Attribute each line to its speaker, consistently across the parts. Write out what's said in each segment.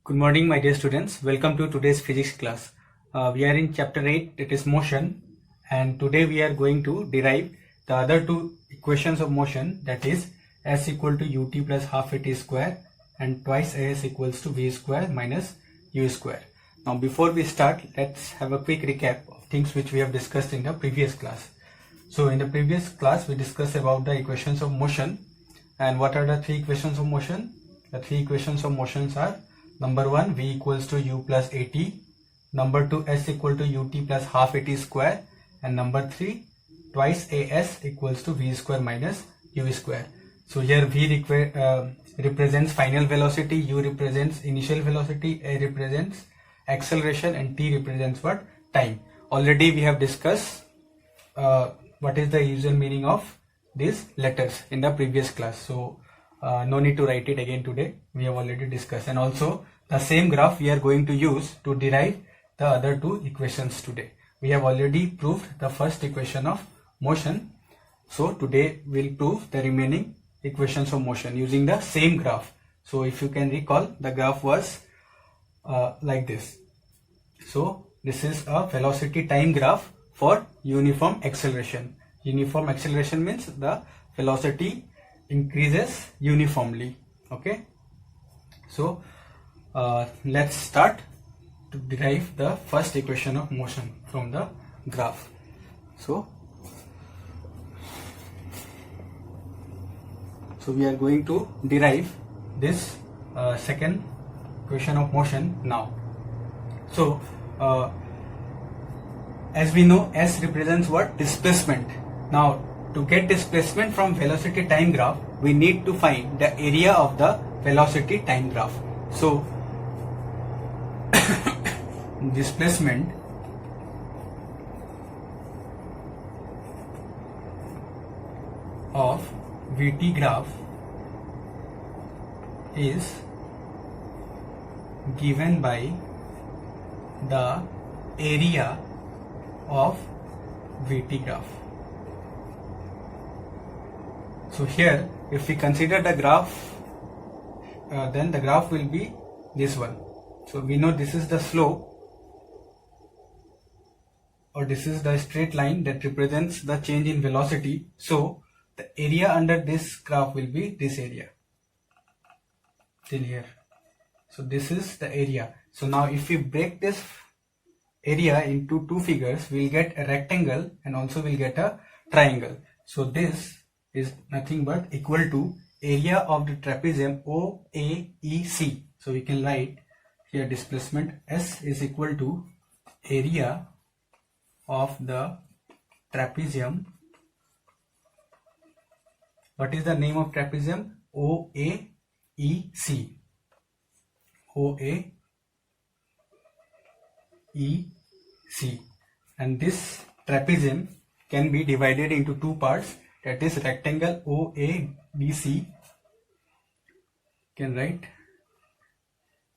Speaker 1: Good morning, my dear students. Welcome to today's physics class. We are in chapter 8, that is motion, and today we are going to derive the other two equations of motion, that is s equal to ut plus half at square and twice as equals to v square minus u square. Now before we start, let's have a quick recap of things which we have discussed in the previous class. So in the previous class we discussed about the equations of motion, and what are the three equations of motion? The three equations of motions are: number 1, v equals to u plus at, number 2, s equal to ut plus half at square, and number 3, twice as equals to v square minus u square. So here v represents final velocity, u represents initial velocity, a represents acceleration, and t represents what? Time. Already we have discussed what is the usual meaning of these letters in the previous class, so no need to write it again today. We have already discussed, and also the same graph we are going to use to derive the other two equations today. We have already proved the first equation of motion, so today we'll prove the remaining equations of motion using the same graph. So if you can recall, the graph was like this. So this is a velocity time graph for uniform acceleration. Uniform acceleration means the velocity increases uniformly. Okay, so let's start to derive the first equation of motion from the graph. So we are going to derive this second equation of motion now. So as we know, s represents what? Displacement. Now to get displacement from velocity time graph, we need to find the area of the velocity time graph. So displacement of Vt graph is given by the area of Vt graph. So here, if we consider the graph, then the graph will be this one. So we know this is the slope, or this is the straight line that represents the change in velocity. So the area under this graph will be this area till here. So this is the area. So now if we break this area into two figures, we'll get a rectangle and also we'll get a triangle. So this is nothing but equal to area of the trapezium OAEC. So we can write here displacement S is equal to area of the trapezium. What is the name of trapezium? OAEC. OAEC. And this trapezium can be divided into two parts, that is rectangle OADC. Can write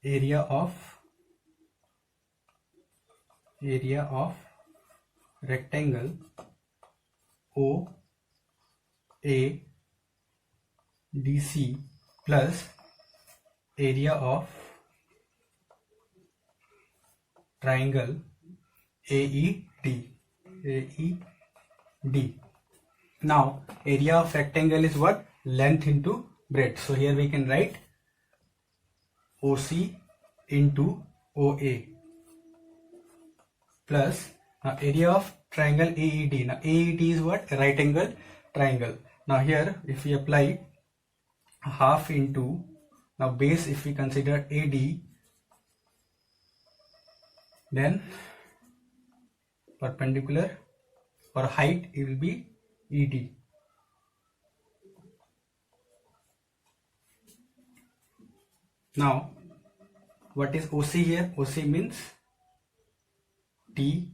Speaker 1: area of rectangle OADC plus area of triangle AED. Now area of rectangle is what? Length into breadth. So here we can write OC into OA plus area of triangle AED. Now AED is what? A right angle triangle. Now here if we apply half into, now base if we consider AD, then perpendicular or height it will be ED. Now what is OC here? OC means T,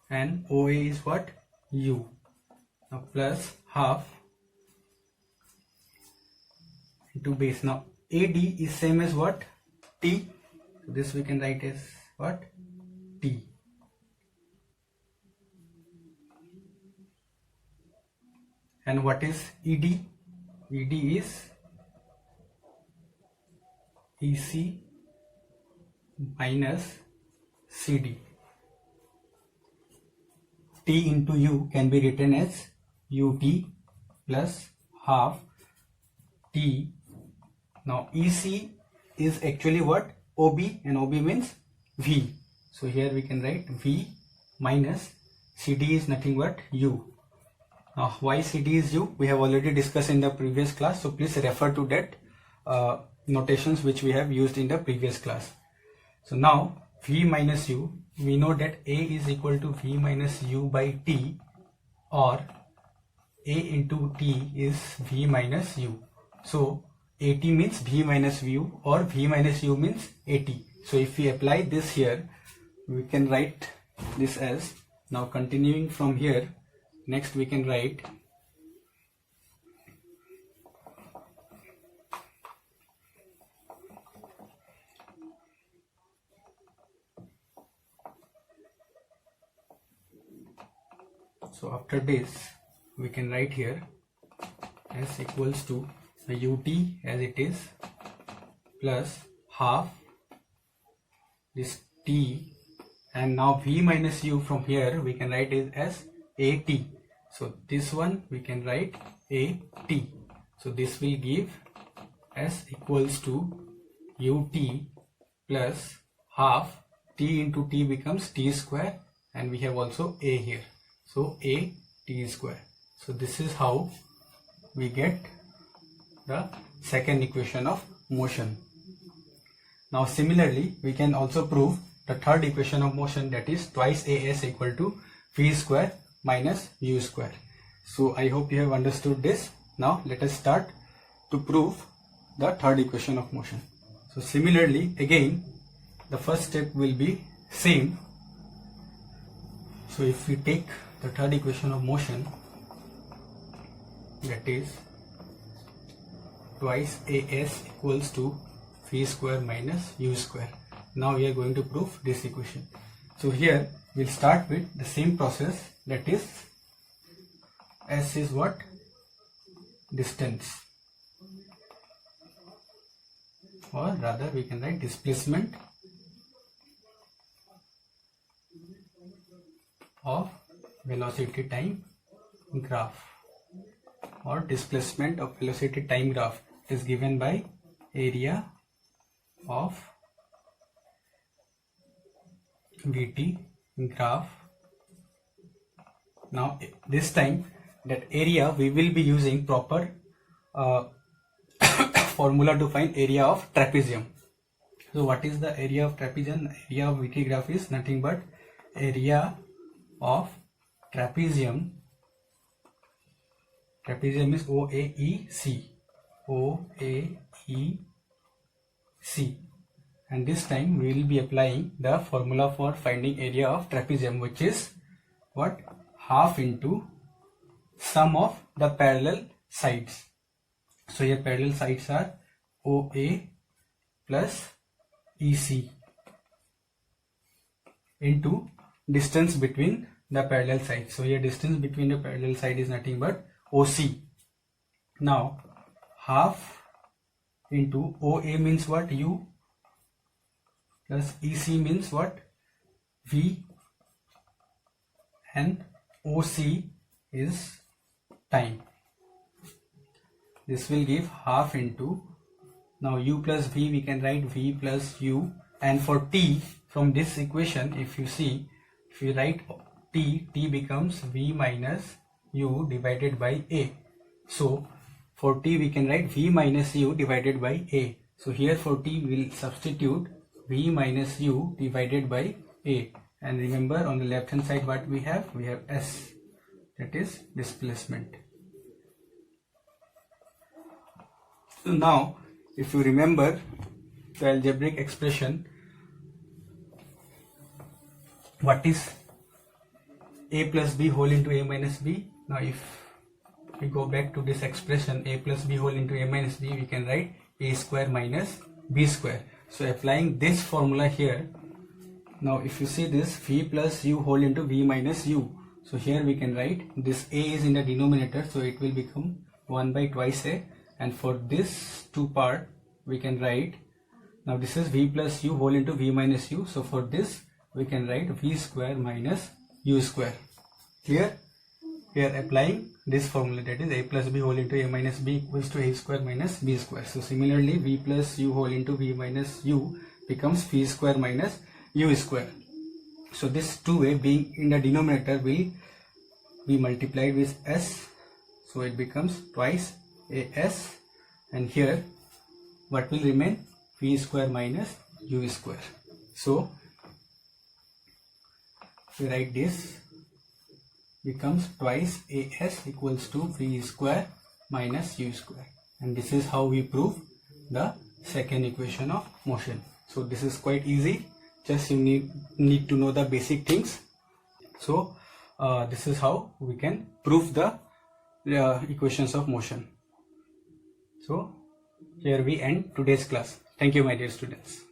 Speaker 1: and OA is what? U. Now plus half into base. Now AD is same as what? T. So this we can write as what? T. And what is ED? ED is EC minus CD. T into U can be written as UT plus half T. Now EC is actually what? OB, and OB means V. So here we can write V minus CD is nothing but U. Now why CD is U? We have already discussed in the previous class. So please refer to that notations which we have used in the previous class. So now V minus U, we know that A is equal to V minus U by T, or A into T is V minus U. So AT means V minus U, or V minus U means AT. So if we apply this here, we can write this as, now continuing from here, next we can write so after this we can write here S equals to the UT as it is plus half this T, and now V minus U from here we can write it as AT. So this one we can write AT. So this will give S equals to UT plus half T into T becomes T square, and we have also A here. So A T square. So this is how we get the second equation of motion. Now similarly we can also prove the third equation of motion, that is twice AS equal to V square minus U square. So I hope you have understood this. Now let us start to prove the third equation of motion. So similarly again the first step will be same. So if we take the third equation of motion, that is twice AS equals to V square minus U square. Now we are going to prove this equation. So here we'll start with the same process, that is S is what? Distance, or rather we can write displacement of velocity time graph, or displacement of velocity time graph is given by area of VT graph. Now this time that area we will be using proper formula to find area of trapezium. So what is the area of trapezium? Area of VT graph is nothing but area of trapezium. Trapezium is OAEC. OAEC. And this time we will be applying the formula for finding area of trapezium, which is what? Half into sum of the parallel sides. So here parallel sides are OA plus EC into distance between the parallel sides. So here distance between the parallel side is nothing but OC. Now half into OA means what? U, plus EC means what? V, and OC is time. This will give half into, now U plus V we can write V plus U, and for T from this equation if you see, if we write T becomes V minus U divided by A. So for T we can write V minus U divided by A. So here for T we will substitute V minus U divided by A, and remember on the left hand side what we have? We have S, that is displacement. So now if you remember the algebraic expression, what is A plus B whole into A minus B? Now if we go back to this expression A plus B whole into A minus B, we can write A square minus B square. So applying this formula here, now if you see this V plus U whole into V minus U, so here we can write this A is in the denominator, so it will become 1 by twice A, and for this two part we can write Now this is v plus u whole into v minus u. So for this we can write v square minus u square. Clear? We are applying this formula, that is a plus b whole into a minus b equals to a square minus b square. So similarly v plus u whole into v minus u becomes v square minus u square. So this 2a being in the denominator will be multiplied with s, so it becomes twice as, and here what will remain? V square minus u square. So we write this becomes twice as equals to v square minus u square, and this is how we prove the second equation of motion. So this is quite easy, just you need to know the basic things. So this is how we can prove the equations of motion. So here we end today's class. Thank you, my dear students.